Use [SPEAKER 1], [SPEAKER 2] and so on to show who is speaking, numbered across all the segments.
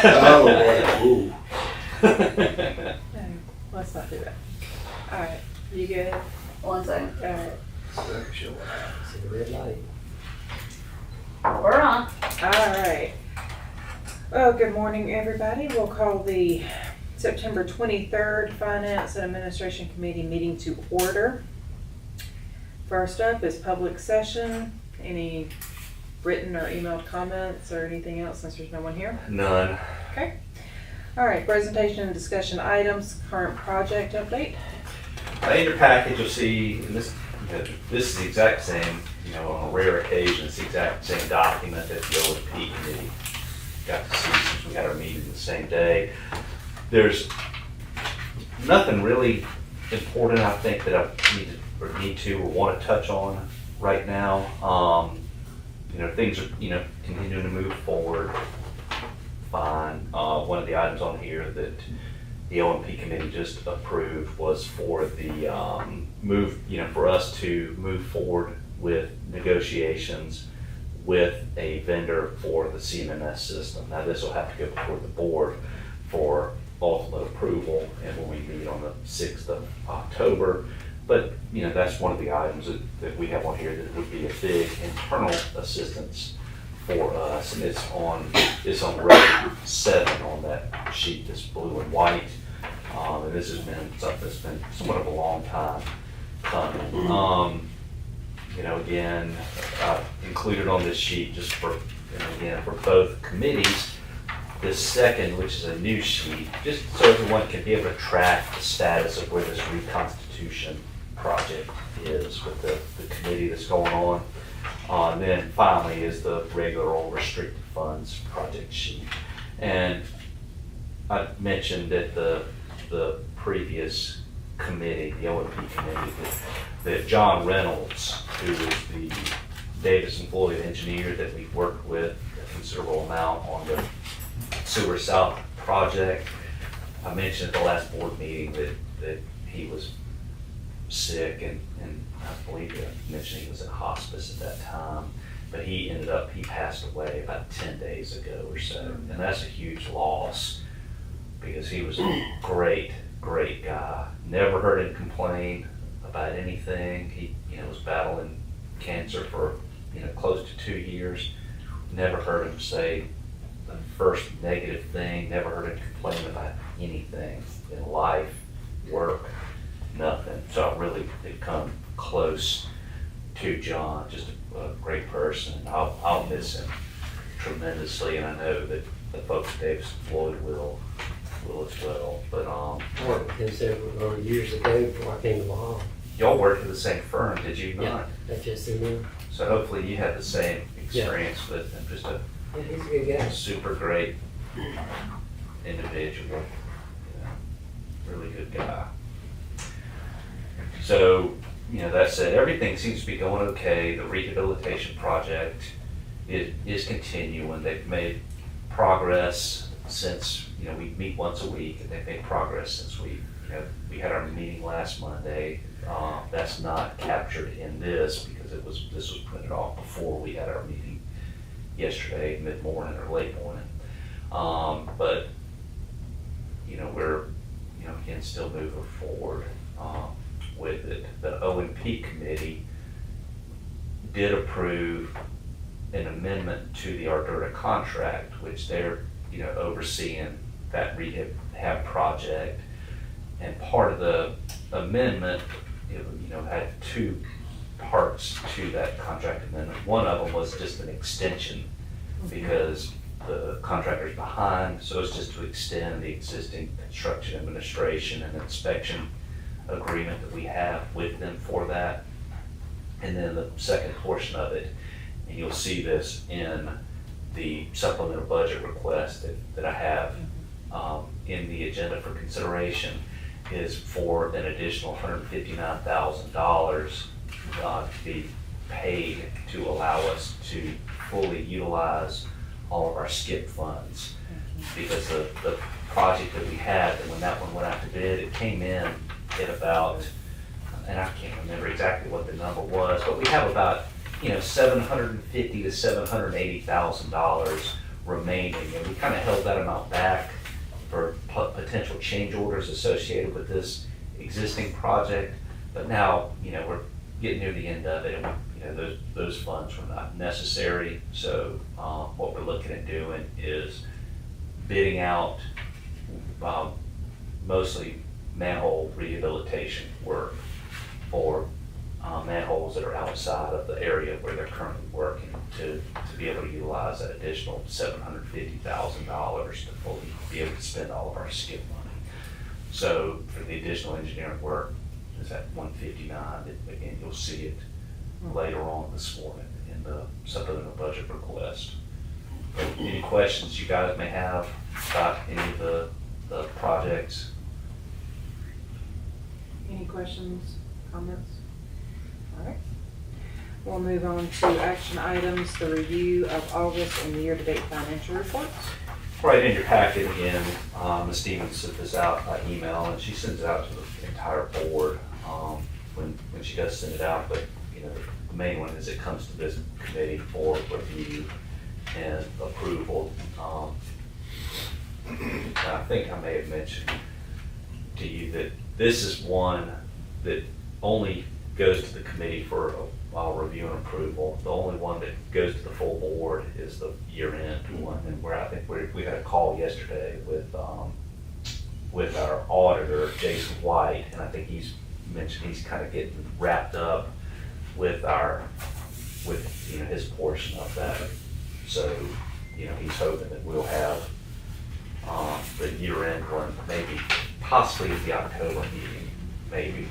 [SPEAKER 1] Oh, yeah, ooh.
[SPEAKER 2] No, let's not do that. All right, you good?
[SPEAKER 3] 1 second.
[SPEAKER 2] All right.
[SPEAKER 1] See the red light.
[SPEAKER 3] We're on.
[SPEAKER 2] All right. Well, good morning, everybody. We'll call the September 23rd Finance and Administration Committee meeting to order. First up is public session. Any written or emailed comments or anything else since there's no one here?
[SPEAKER 4] None.
[SPEAKER 2] Okay. All right, presentation and discussion items, current project update.
[SPEAKER 4] In your package, you'll see, and this, this is the exact same, on a rare occasion, it's the exact same document that the O&P committee got to see since we had our meeting the same day. There's nothing really important, I think, that I need to or want to touch on right now. Things are, continuing to move forward fine. One of the items on here that the O&P committee just approved was for the for us to move forward with negotiations with a vendor for the CMMS system. Now this will have to go before the board for ultimate approval and when we meet on the 6th of October. But that's one of the items that we have on here that would be a big internal assistance for us, and it's on row 7 on that sheet that's blue and white. And this has been something that's been somewhat of a long time coming. Again, included on this sheet just for both committees, this second, which is a new sheet, just so everyone can be able to track the status of where this reconstitution project is with the committee that's going on. And then finally is the regular old restricted funds project sheet. And I mentioned at the previous committee, the O&P committee, that John Reynolds, who is the Davis and Floyd engineer that we've worked with a considerable amount on the Sewer South project, I mentioned at the last board meeting that he was sick and I believe I mentioned he was in hospice at that time, but he passed away about 10 days ago or so, and that's a huge loss because he was a great guy. Never heard him complain about anything. He was battling cancer for close to 2 years. Never heard him say the first negative thing. Never heard him complain about anything in life, work, nothing. So I really did come close to John, just a great person. I'll miss him tremendously, and I know that the folks at Davis and Floyd will as well. But
[SPEAKER 1] I worked with him several years ago before I came along.
[SPEAKER 4] y'all worked at the same firm, did you
[SPEAKER 1] Yeah,
[SPEAKER 4] not?
[SPEAKER 1] that's just in there.
[SPEAKER 4] So hopefully you had the same experience with him. Just a
[SPEAKER 1] Yeah, he's a good guy.
[SPEAKER 4] super great individual, really good guy. So, that said, everything seems to be going okay. The rehabilitation project is continuing. They've made progress since, we meet once a week, and they've made progress since we had our meeting last Monday. That's not captured in this because this was printed off before we had our meeting yesterday, mid-morning or late morning. But, we're, again, still moving forward with it. The O&P committee did approve an amendment to the Ardura contract, which they're, overseeing that rehab project. And part of the amendment, had 2 parts to that contract amendment. One of them was just an extension because the contractor's behind, so it's just to extend the existing construction administration and inspection agreement that we have with them for that. And then the second portion of it, and you'll see this in the supplemental budget request that I have in the agenda for consideration, is for an additional $159,000 to be paid to allow us to fully utilize all of our SCIP funds. Because the project that we had, and when that one went out to bid, it came in at about, and I can't remember exactly what the number was, but we have about $750,000 to $780,000 remaining, and we kind of held that amount back for potential change orders associated with this existing project. But now, we're getting near the end of it, and those funds were not necessary. So what we're looking at doing is bidding out mostly manhole rehabilitation work for manholes that are outside of the area where they're currently working to be able to utilize that additional $750,000 to fully be able to spend all of our SCIP money. So for the additional engineering work, is at 159. Again, you'll see it later on this morning in the supplemental budget request. But any questions you guys may have about any of the projects?
[SPEAKER 2] Any questions, comments? All right. We'll move on to action items, the review of August and year-to-date financial reports.
[SPEAKER 4] Right in your packet again, Ms. Stevens sent this out by email, and she sends it out to the entire board when she does send it out. But the main one is it comes to this committee for review and approval. And I think I may have mentioned to you that this is one that only goes to the committee for review and approval. The only one that goes to the full board is the year-end one, and where I think we had a call yesterday with our auditor, Jason White, and I think he's mentioned he's kind of getting wrapped up with his portion of that. So he's hoping that we'll have the year-end one, maybe possibly at the October meeting, maybe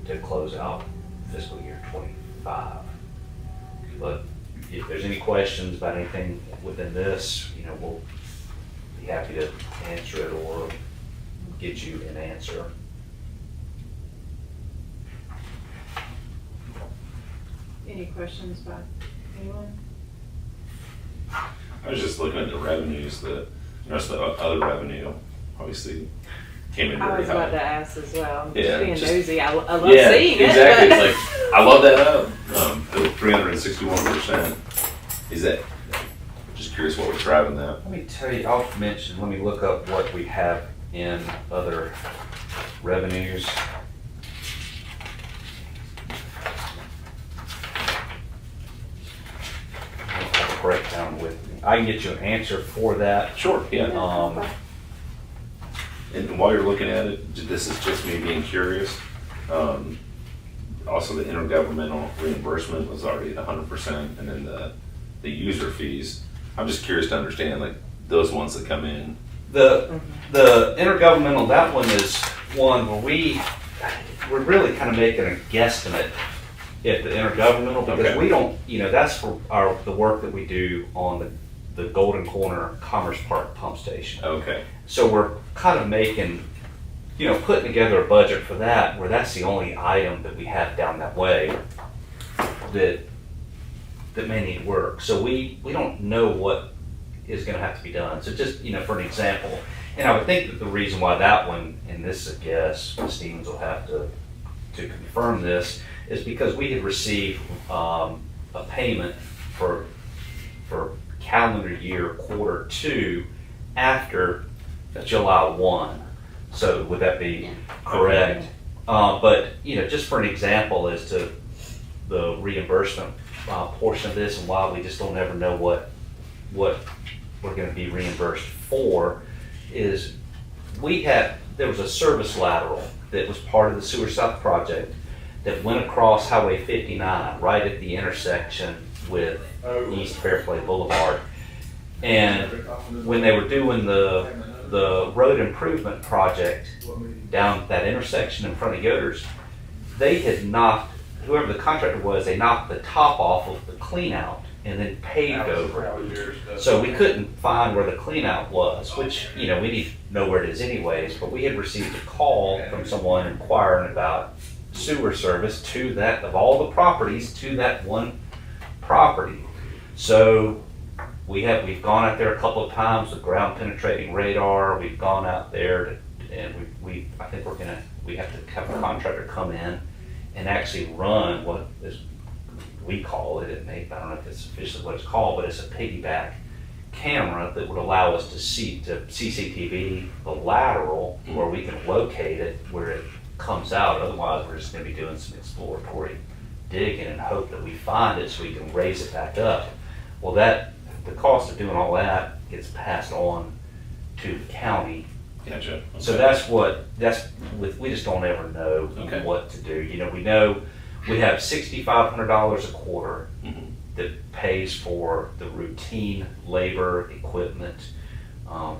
[SPEAKER 4] to close out fiscal year 25. But if there's any questions about anything within this, we'll be happy to answer it or get you an answer.
[SPEAKER 2] Any questions by anyone?
[SPEAKER 5] I was just looking at the revenues, the other revenue, obviously came in
[SPEAKER 2] I
[SPEAKER 5] very
[SPEAKER 2] was about to
[SPEAKER 5] high.
[SPEAKER 2] ask as well.
[SPEAKER 5] Yeah,
[SPEAKER 2] Being
[SPEAKER 5] just-
[SPEAKER 2] nosy, I love
[SPEAKER 5] Yeah,
[SPEAKER 2] seeing
[SPEAKER 5] exactly.
[SPEAKER 2] it. but-
[SPEAKER 5] It's like, I love that up, the 361%. Is that, just curious what was driving that?
[SPEAKER 4] Let me tell you, let me look up what we have in other revenues. I don't have a breakdown with me. I can get you an answer for that.
[SPEAKER 5] Sure, yeah.
[SPEAKER 4] Um,
[SPEAKER 5] And while you're looking at it, this is just me being curious. Also, the intergovernmental reimbursement was already at 100%, and then the user fees. I'm just curious to understand, like, those ones that come in.
[SPEAKER 4] The intergovernmental, that one is one where we're really kind of making a guesstimate at the intergovernmental, because
[SPEAKER 5] Okay.
[SPEAKER 4] we don't, that's for the work that we do on the Golden Corner Commerce Park pump station.
[SPEAKER 5] Okay,
[SPEAKER 4] So we're kind of making, putting together a budget for that, where that's the only item that we have down that way that may need work. So we don't know what is gonna have to be done. So just, for an example, and I would think that the reason why that one, and this is a guess, Ms. Stevens will have to confirm this, is because we had received a payment for calendar year Q2 after July 1. So would that be correct? But, just for an example as to the reimbursement portion of this and why we just don't ever know what we're gonna be reimbursed for, is there was a service lateral that was part of the Sewer South project that went across Highway 59, right at the intersection with East Fairplay Boulevard. And when they were doing the road improvement project down that intersection in front of Yoder's, they had knocked, whoever the contractor was, they knocked the top off of the clean out and then paved over it. So we couldn't find where the clean out was, which, we need to know where it is anyways, but we had received a call from someone inquiring about sewer service to that, of all the properties, to that one property. So we've gone out there a couple of times with ground penetrating radar. We've gone out there and I think we have to have a contractor come in and actually run what is, we call it, I don't know if it's officially what it's called, but it's a piggyback camera that would allow us to see, to CCTV the lateral where we can locate it where it comes out. Otherwise, we're just gonna be doing some exploratory digging and hope that we find it so we can raise it back up. Well, the cost of doing all that gets passed on to the county.
[SPEAKER 5] Gotcha.
[SPEAKER 4] So we just don't ever know
[SPEAKER 5] Okay.
[SPEAKER 4] what to do. We know we have $6,500 a quarter
[SPEAKER 5] Mhm.
[SPEAKER 4] that pays for the routine labor, equipment,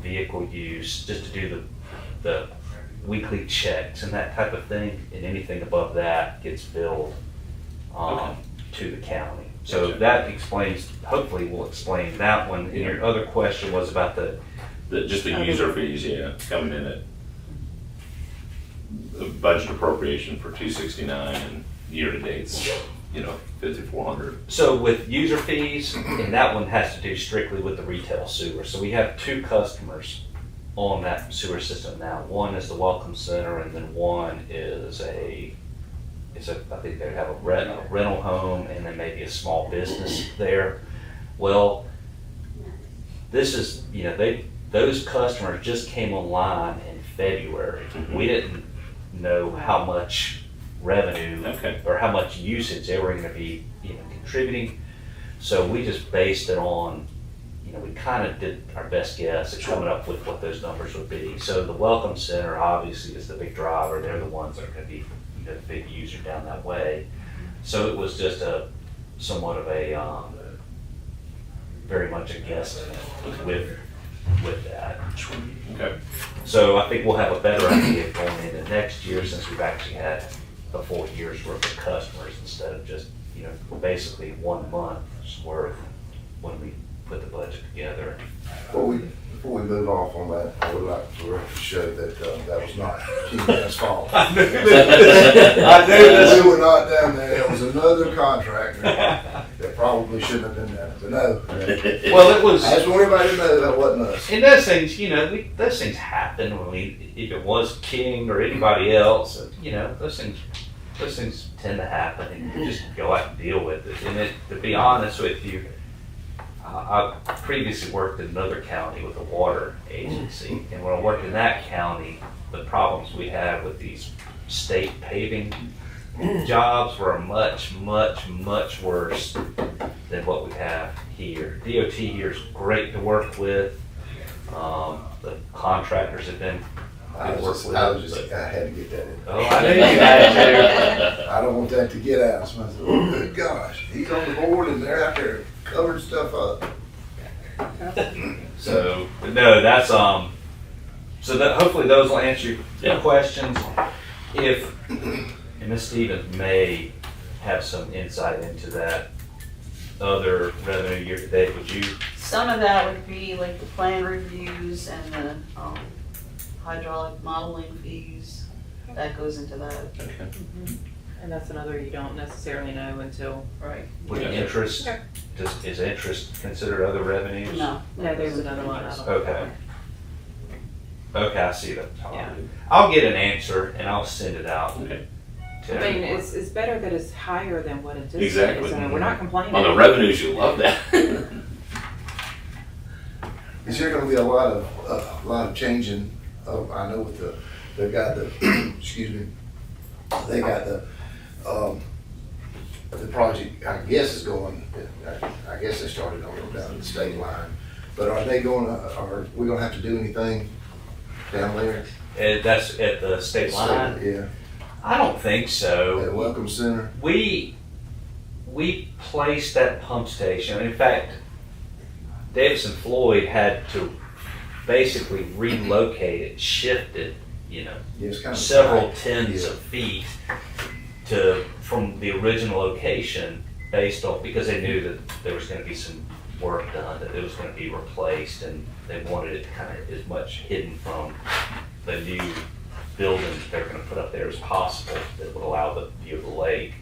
[SPEAKER 4] vehicle use, just to do the weekly checks and that type of thing. And anything above that gets billed to the county. So
[SPEAKER 5] Gotcha.
[SPEAKER 4] that explains, hopefully will explain that one. And your other question was about
[SPEAKER 5] Just the user fees, yeah, coming in at the budget appropriation for 269 and year to date's, 5,400.
[SPEAKER 4] so with user fees, and that one has to do strictly with the retail sewer. So we have two customers on that sewer system now. One is the Welcome Center, and then one is I think they have a rental home, and then maybe a small business there. Well, this is, those customers just came online in February.
[SPEAKER 5] Mhm.
[SPEAKER 4] We didn't know how much revenue
[SPEAKER 5] Okay.
[SPEAKER 4] or how much usage they were gonna be, contributing. So we just based it on, we kind of did our best guess at coming up with what those numbers would be. So the Welcome Center obviously is the big driver. They're the ones that are gonna be, the big user down that way. So it was just somewhat of a, very much a guesstimate with that.
[SPEAKER 5] Okay.
[SPEAKER 4] So I think we'll have a better idea going into next year since we've actually had a full year's worth of customers instead of just, basically 1 month's worth when we put the budget together.
[SPEAKER 6] Before we move off on that, I would like to show that that was not King Dan's fault.
[SPEAKER 4] I knew
[SPEAKER 6] We were not down there. It was another contractor that probably shouldn't have been there. But no,
[SPEAKER 4] Well, it was,
[SPEAKER 6] I just want everybody to know that wasn't us.
[SPEAKER 4] and those things, those things happen if it was King or anybody else, those things tend to happen and you just go out and deal with it. And to be honest with you, I previously worked in another county with a water agency, and when I worked in that county, the problems we had with these state paving jobs were much, much, much worse than what we have here. DOT here is great to work with. The contractors have been
[SPEAKER 6] I
[SPEAKER 4] good to work with.
[SPEAKER 6] I had to get that in.
[SPEAKER 4] Oh, I knew you had to.
[SPEAKER 6] I don't want that to get out. So I said, oh, good gosh, he's on the board and they're out there covering stuff up.
[SPEAKER 4] So, but no, that's, so that, hopefully those will answer your questions. And Ms. Stevens may have some insight into that other revenue year to date, would you?
[SPEAKER 3] Some of that would be like the plan reviews and the hydraulic modeling fees. That goes into that.
[SPEAKER 5] Okay.
[SPEAKER 2] And that's another you don't necessarily know until.
[SPEAKER 3] Right.
[SPEAKER 4] Would
[SPEAKER 5] Yeah.
[SPEAKER 4] interest,
[SPEAKER 2] Okay.
[SPEAKER 4] is interest considered other revenues?
[SPEAKER 3] No.
[SPEAKER 2] No, there's another line item.
[SPEAKER 4] Okay. Okay, I see that.
[SPEAKER 2] Yeah.
[SPEAKER 4] I'll get an answer and I'll send it out
[SPEAKER 5] Okay.
[SPEAKER 4] to
[SPEAKER 2] I mean,
[SPEAKER 4] everyone.
[SPEAKER 2] it's better that it's higher than what it is.
[SPEAKER 5] Exactly.
[SPEAKER 2] So we're not complaining.
[SPEAKER 5] On the revenues, you love that.
[SPEAKER 6] Is there gonna be a lot of changing, I know with they've got the, excuse me, they got the project, I guess is going, I guess they started on down the state line. But are we gonna have to do anything down there?
[SPEAKER 4] And that's at the state line?
[SPEAKER 6] Yeah,
[SPEAKER 4] I don't think
[SPEAKER 6] at
[SPEAKER 4] so.
[SPEAKER 6] Welcome Center.
[SPEAKER 4] We placed that pump station. In fact, Davis and Floyd had to basically relocate it, shift it,
[SPEAKER 6] Yeah, it's kind of
[SPEAKER 4] several
[SPEAKER 6] tight.
[SPEAKER 4] tens
[SPEAKER 6] Yeah.
[SPEAKER 4] of feet from the original location based on, because they knew that there was gonna be some work done, that it was gonna be replaced, and they wanted it kind of as much hidden from the new building that they're gonna put up there as possible that would allow the view of the lake.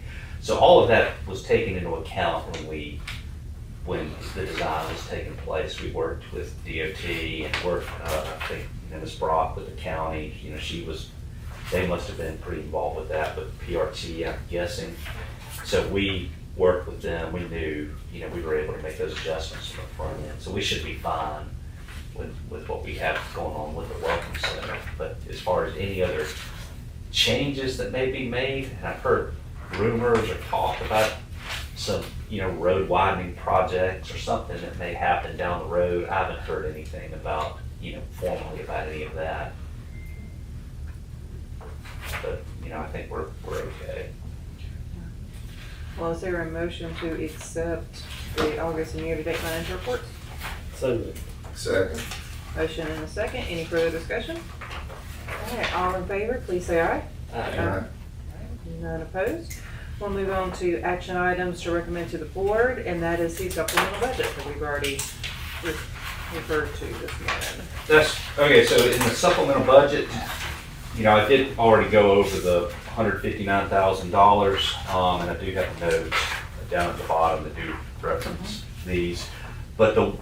[SPEAKER 4] So all of that was taken into account when the design was taking place. We worked with DOT and worked, I think, Ms. Brock with the county, they must have been pretty involved with that, but PRT, I'm guessing. So we worked with them, we knew, we were able to make those adjustments on the front end. So we should be fine with what we have going on with the Welcome Center. But as far as any other changes that may be made, and I've heard rumors or talk about some, road widening projects or something that may happen down the road. I haven't heard anything about, formally about any of that. But, I think we're okay.
[SPEAKER 2] Well, is there a motion to accept the August and year-to-date financial reports?
[SPEAKER 1] So moved.
[SPEAKER 6] Second.
[SPEAKER 2] Motion and a second. Any further discussion? All right, all in favor, please say aye.
[SPEAKER 6] Aye.
[SPEAKER 2] None opposed. We'll move on to action items to recommend to the board, and that is the supplemental budget that we've already referred to this morning.
[SPEAKER 4] That's, okay, so in the supplemental budget, I did already go over the $159,000, and I do have a note down at the bottom that do reference these. But the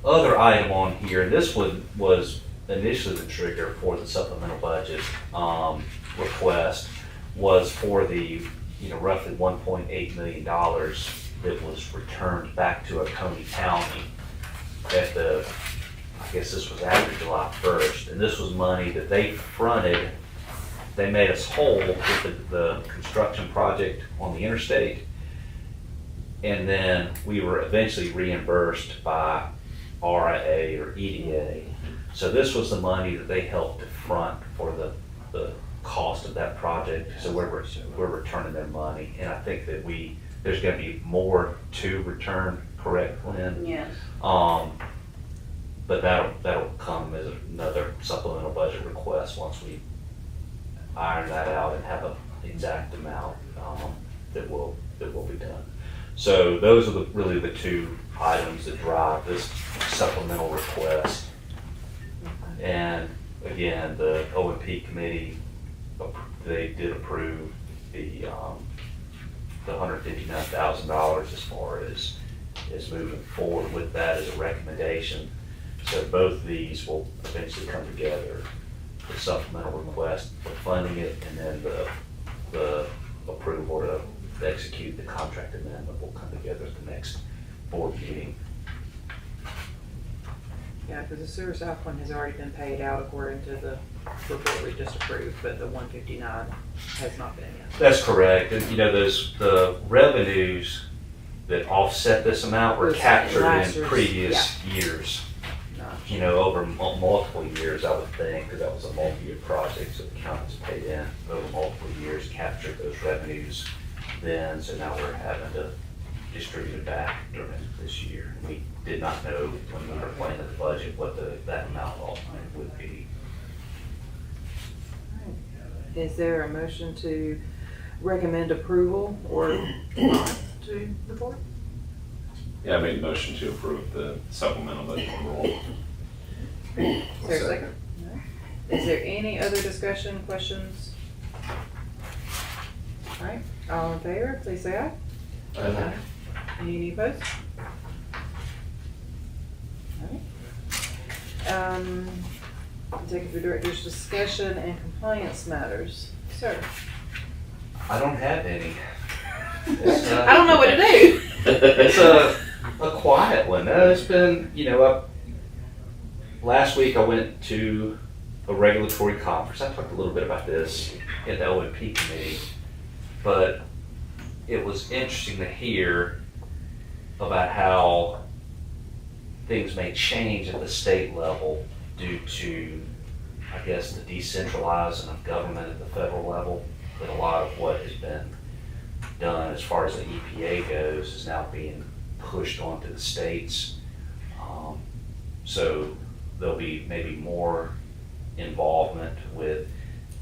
[SPEAKER 4] other item on here, this one was initially the trigger for the supplemental budget request, was for the, roughly $1.8 million that was returned back to Oconee County at the, I guess this was after July 1st, and this was money that they fronted. They made us whole with the construction project on the interstate, and then we were eventually reimbursed by RIA or EDA. So this was the money that they helped to front for the cost of that project. So we're returning their money, and I think that there's going to be more to return. Correct, Lynn?
[SPEAKER 3] Yes.
[SPEAKER 4] But that'll come as another supplemental budget request once we iron that out and have an exact amount that will be done. So those are really the two items that drive this supplemental request. And again, the O&P committee, they did approve the $159,000 as far as moving forward with that as a recommendation. So both of these will eventually come together, the supplemental request for funding it, and then the approval to execute the contract amendment will come together at the next board meeting.
[SPEAKER 2] Yeah, because the Sewer South one has already been paid out according to the report we just approved, but the 159 has not been yet.
[SPEAKER 4] That's correct. And the revenues that offset this amount were
[SPEAKER 2] Was
[SPEAKER 4] captured
[SPEAKER 2] last
[SPEAKER 4] in
[SPEAKER 2] year's,
[SPEAKER 4] previous years. Over multiple years, I would think, because that was a multi-year project, so the county's paid in over multiple years, captured those revenues then, so now we're having to distribute it back during this year. We did not know when we were planning the budget what that amount ultimately would be.
[SPEAKER 2] Is there a motion to recommend approval or not to the board?
[SPEAKER 5] Yeah, I made a motion to approve the supplemental budget roll.
[SPEAKER 2] Is there a second? No. Is there any other discussion, questions? All right, all in favor, please say aye.
[SPEAKER 6] Aye.
[SPEAKER 2] Any opposed? All right. Executive Director's discussion and compliance matters. Sir?
[SPEAKER 4] I don't have any.
[SPEAKER 2] I don't know what to do.
[SPEAKER 4] It's a quiet one. It's been, last week I went to a regulatory conference. I talked a little bit about this at the O&P committee, but it was interesting to hear about how things may change at the state level due to, I guess, the decentralizing of government at the federal level. That a lot of what has been done as far as the EPA goes is now being pushed onto the states. So there'll be maybe more involvement with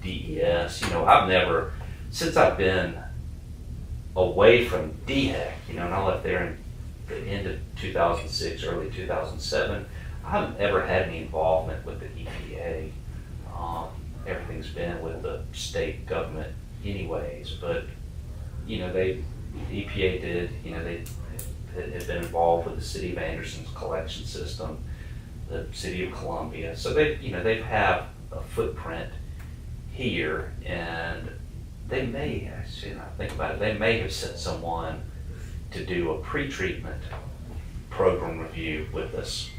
[SPEAKER 4] DES. I've never, since I've been away from DHEC, and I left there in the end of 2006, early 2007, I haven't ever had any involvement with the EPA. Everything's been with the state government anyways, but the EPA did, they had been involved with the city of Anderson's collection system, the city of Columbia. So they've have a footprint here, and they may, actually, now I think about it, they may have sent someone to do a pre-treatment program review with us.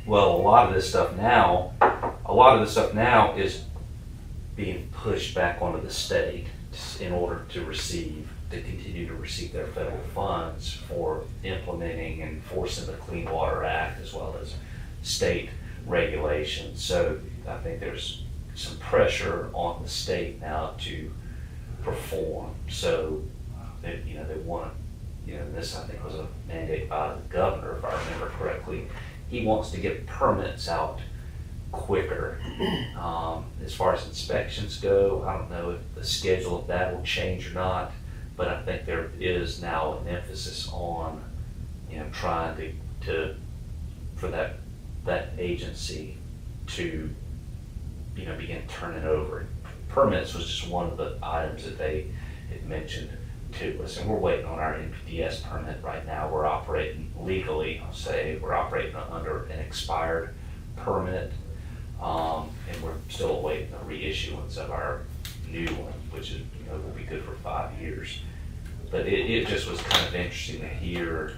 [SPEAKER 4] Well, a lot of this stuff now is being pushed back onto the state in order to continue to receive their federal funds for implementing and enforcing the Clean Water Act as well as state regulations. So I think there's some pressure on the state now to perform. So they want, this I think was a mandate by the governor, if I remember correctly. He wants to get permits out quicker. As far as inspections go, I don't know if the schedule of that will change or not, but I think there is now an emphasis on, trying for that agency to, begin turning over. Permits was just one of the items that they had mentioned to us, and we're waiting on our NPDES permit right now. We're operating legally, I'll say, we're operating under an expired permit, and we're still awaiting the reissuance of our new one, which is, will be good for 5 years. But it just was kind of interesting to hear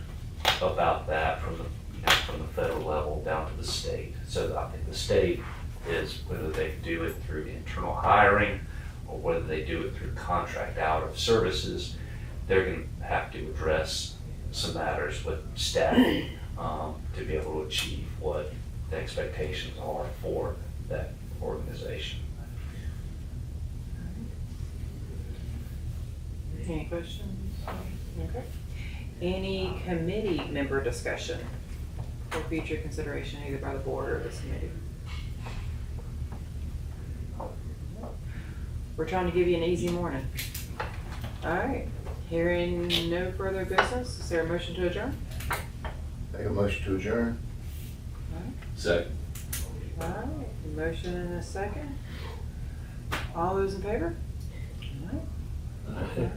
[SPEAKER 4] about that from the federal level down to the state. So I think the state is, whether they do it through internal hiring or whether they do it through contract out of services, they're going to have to address some matters with staffing to be able to achieve what the expectations are for that organization.
[SPEAKER 2] Any questions? Okay. Any committee member discussion for future consideration either by the board or this committee? We're trying to give you an easy morning. All right, hearing no further business, is there a motion to adjourn?
[SPEAKER 6] Make a motion to adjourn.
[SPEAKER 5] Second.
[SPEAKER 2] All right, motion and a second. All those in favor? All right.